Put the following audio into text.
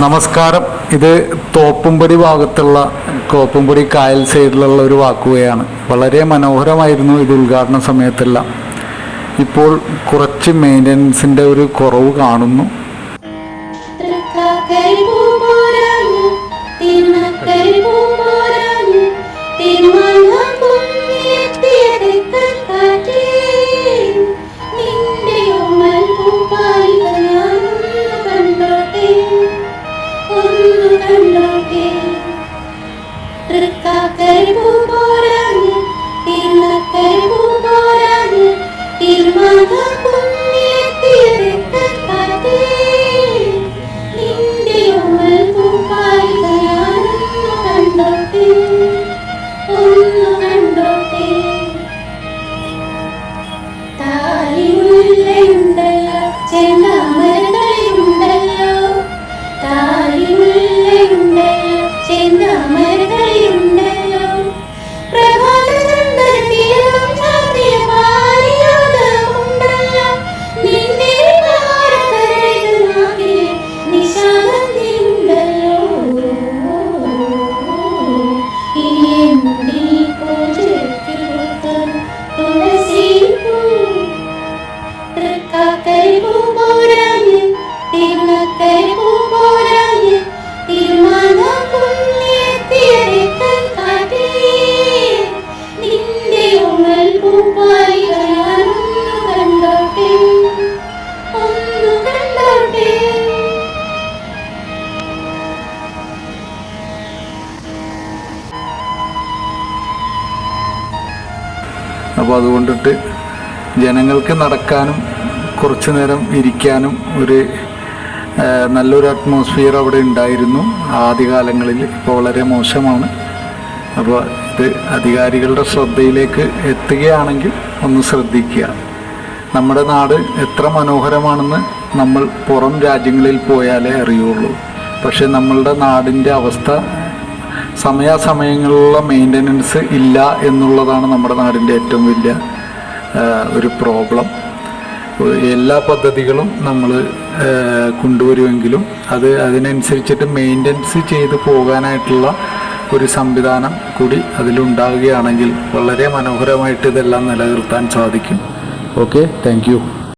നമസ്കാരം. ഇത് തോപ്പുംപടി ഭാഗത്തുള്ള കോപ്പുംപടി കായൽ സൈഡിലുള്ള ഒരു വാക്കുവയാണ്. വളരെ മനോഹരമായിരുന്നു ഇത് ഉദ്ഘാടന സമയത്തെല്ലാം. ഇപ്പോൾ കുറച്ച് മെയിൻ്റനൻസിൻ്റെ ഒരു കുറവ് കാണുന്നു. അപ്പോൾ അതുകൊണ്ടിട്ട് ജനങ്ങൾക്ക് നടക്കാനും കുറച്ചു നേരം ഇരിക്കാനും ഒരു നല്ലൊരു അറ്റ്മോസ്ഫിയർ അവിടെ ഉണ്ടായിരുന്നു ആദ്യകാലങ്ങളിൽ. ഇപ്പോൾ വളരെ മോശമാണ്. അപ്പോൾ ഇത് അധികാരികളുടെ ശ്രദ്ധയിലേക്ക് എത്തുകയാണെങ്കിൽ ഒന്ന് ശ്രദ്ധിക്കുക. നമ്മുടെ നാട് എത്ര മനോഹരമാണെന്ന് നമ്മൾ പുറം രാജ്യങ്ങളിൽ പോയാലേ അറിയുള്ളൂ. പക്ഷെ നമ്മളുടെ നാടിൻ്റെ അവസ്ഥ സമയാസമയങ്ങളിലുള്ള മെയിൻ്റനൻസ് ഇല്ല എന്നുള്ളതാണ് നമ്മുടെ നാടിൻ്റെ ഏറ്റവും വലിയ ഒരു പ്രോബ്ലം. എല്ലാ പദ്ധതികളും നമ്മൾ കൊണ്ടുവരുമെങ്കിലും അതിനനുസരിച്ചിട്ട് മെയിൻ്റനൻസ് ചെയ്ത് പോകാനായിട്ടുള്ള ഒരു സംവിധാനം കൂടി അതിലുണ്ടാവുകയാണെങ്കിൽ വളരെ മനോഹരമായിട്ട് ഇതെല്ലാം നിലനിർത്താൻ സാധിക്കും. Okay, thank you.